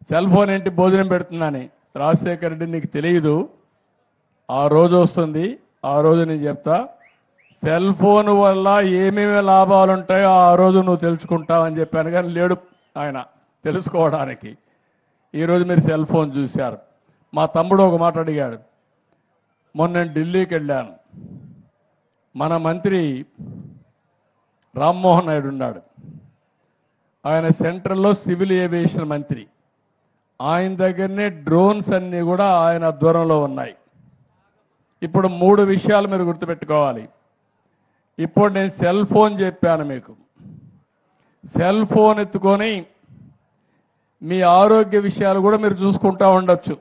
Cell phone ఏంటి భోజనం పెడుతుందని. రాజశేఖర రెడ్డి నీకు తెలియదు, ఆ రోజు వస్తుంది, ఆ రోజు నేను చెప్తా. సెల్ ఫోన్ వల్ల ఏమేమి లాభాలు ఉంటాయో ఆ రోజు నువ్వు తెలుసుకుంటావని చెప్పాను, కానీ లేడు ఆయన తెలుసుకోవడానికి. ఈరోజు మీరు సెల్ ఫోన్ చూశారు. మా తమ్ముడు ఒక మాట అడిగాడు. మొన్న నేను ఢిల్లీకి వెళ్ళాను. మన మంత్రి రామ్మోహన్ నాయుడు ఉన్నాడు, ఆయన సెంట్రల్లో సివిల్ ఏవియేషన్ మంత్రి. ఆయన దగ్గరనే డ్రోన్స్ అన్నీ కూడా ఆయన ఆధ్వర్యంలో ఉన్నాయి. ఇప్పుడు 3 విషయాలు మీరు గుర్తుపెట్టుకోవాలి. ఇప్పుడు నేను సెల్ ఫోన్ చెప్పాను మీకు. సెల్ ఫోన్ ఎత్తుకొని మీ ఆరోగ్య విషయాలు కూడా మీరు చూసుకుంటా ఉండొచ్చు.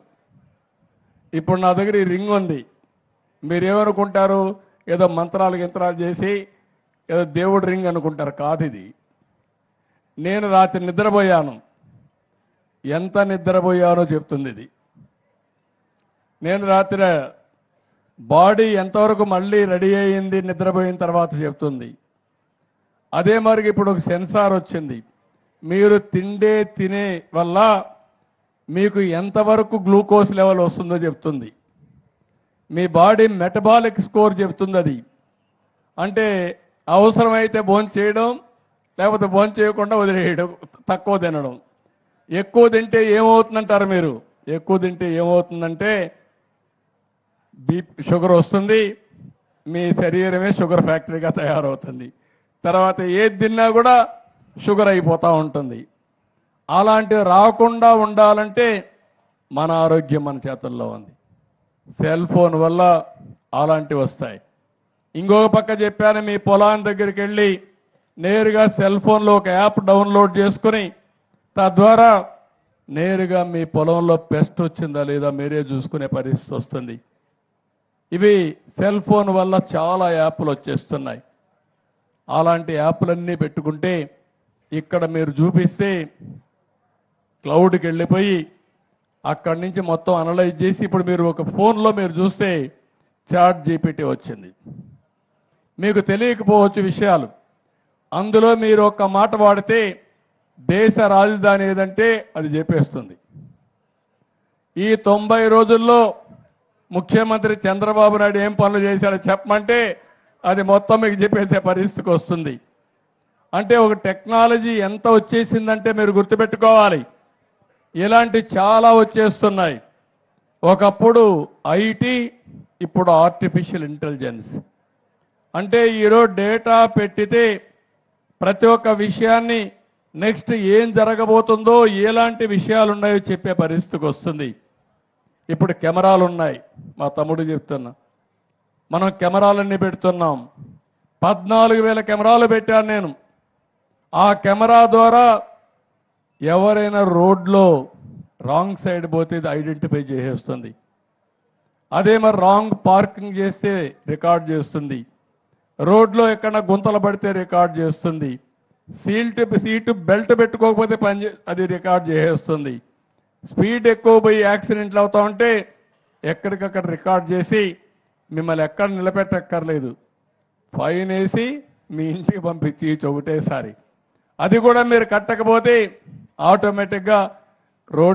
ఇప్పుడు నా దగ్గర ఈ రింగ్ ఉంది. మీరేమనుకుంటారు, ఏదో మంత్రాలు చేసి ఏదో దేవుడి రింగ్ అనుకుంటారు. కాదు ఇది. నేను రాత్రి నిద్రపోయాను, ఎంత నిద్రపోయానో చెప్తుంది ఇది. నేను రాత్రి బాడీ ఎంతవరకు మళ్ళీ రెడీ అయ్యింది నిద్రపోయిన తర్వాత చెప్తుంది. అదే మరి ఇప్పుడు ఒక సెన్సార్ వచ్చింది. మీరు తినే వల్ల మీకు ఎంతవరకు గ్లూకోజ్ లెవెల్ వస్తుందో చెప్తుంది. మీ బాడీ మెటబాలిక్ స్కోర్ చెప్తుంది అది. అంటే అవసరమైతే భోజనం చేయడం, లేకపోతే భోజనం చేయకుండా వదిలేయడం, తక్కువ తినడం. ఎక్కువ తింటే ఏమవుతుందంటారు మీరు? ఎక్కువ తింటే ఏమవుతుందంటే షుగర్ వస్తుంది, మీ శరీరమే షుగర్ ఫ్యాక్టరీగా తయారవుతుంది. తర్వాత ఏది తిన్నా కూడా షుగర్ అయిపోతూ ఉంటుంది. అలాంటివి రాకుండా ఉండాలంటే మన ఆరోగ్యం మన చేతుల్లో ఉంది. సెల్ ఫోన్ వల్ల అలాంటివి వస్తాయి. ఇంకొక పక్క చెప్పాను, మీ పొలాన్ని దగ్గరికి వెళ్ళి నేరుగా సెల్ ఫోన్లో ఒక యాప్ డౌన్లోడ్ చేసుకుని తద్వారా నేరుగా మీ పొలంలో పెస్ట్ వచ్చిందా లేదా మీరే చూసుకునే పరిస్థితి వస్తుంది. ఇవి సెల్ ఫోన్ వల్ల చాలా యాప్లు వచ్చేస్తున్నాయి. అలాంటి యాప్లన్నీ పెట్టుకుంటే ఇక్కడ మీరు చూపిస్తే క్లౌడ్కి వెళ్ళిపోయి అక్కడి నుంచి మొత్తం అనలైజ్ చేసి ఇప్పుడు మీరు ఒక ఫోన్లో మీరు చూస్తే చాట్ జీపీటీ వచ్చింది. మీకు తెలియకపోవచ్చు విషయాలు. అందులో మీరు ఒక్క మాట వాడితే దేశ రాజధాని ఏదంటే అది చెప్పేస్తుంది. ఈ 90 రోజుల్లో ముఖ్యమంత్రి చంద్రబాబు నాయుడు ఏం పనులు చేశాడో చెప్పమంటే అది మొత్తం మీకు చెప్పేసే పరిస్థితికి వస్తుంది. అంటే ఒక టెక్నాలజీ ఎంత వచ్చేసిందంటే మీరు గుర్తుపెట్టుకోవాలి, ఇలాంటి చాలా వచ్చేస్తున్నాయి. ఒకప్పుడు ఐటీ, ఇప్పుడు ఆర్టిఫిషియల్ ఇంటెలిజెన్స్. అంటే ఈరోజు డేటా పెట్టితే ప్రతి ఒక్క విషయాన్ని నెక్స్ట్ ఏం జరగబోతుందో, ఎలాంటి విషయాలు ఉన్నాయో చెప్పే పరిస్థితికి వస్తుంది. ఇప్పుడు కెమెరాలు ఉన్నాయి, మా తమ్ముడు చెప్తున్నా. మనం కెమెరాలన్నీ పెడుతున్నాం. 14,000 కెమెరాలు పెట్టాను నేను. ఆ కెమెరా ద్వారా ఎవరైనా రోడ్లో రాంగ్ సైడ్ పోతే ఇది ఐడెంటిఫై చేసేస్తుంది. అదే మరి రాంగ్ పార్కింగ్ చేస్తే రికార్డ్ చేస్తుంది. రోడ్లో ఎక్కడ గుంతలు పడితే రికార్డ్ చేస్తుంది. సీటు బెల్ట్ పెట్టుకోకపోతే అది రికార్డ్ చేసేస్తుంది. స్పీడ్ ఎక్కువ పోయి యాక్సిడెంట్లు అవుతా ఉంటే ఎక్కడికక్కడ రికార్డ్ చేసి మిమ్మల్ని ఎక్కడ నిలబెట్టక్కర్లేదు, ఫైన్ వేసి మీ ఇంటికి పంపించి ఒకటేసారి. అది కూడా మీరు కట్టకపోతే ఆటోమేటిక్గా రోడ్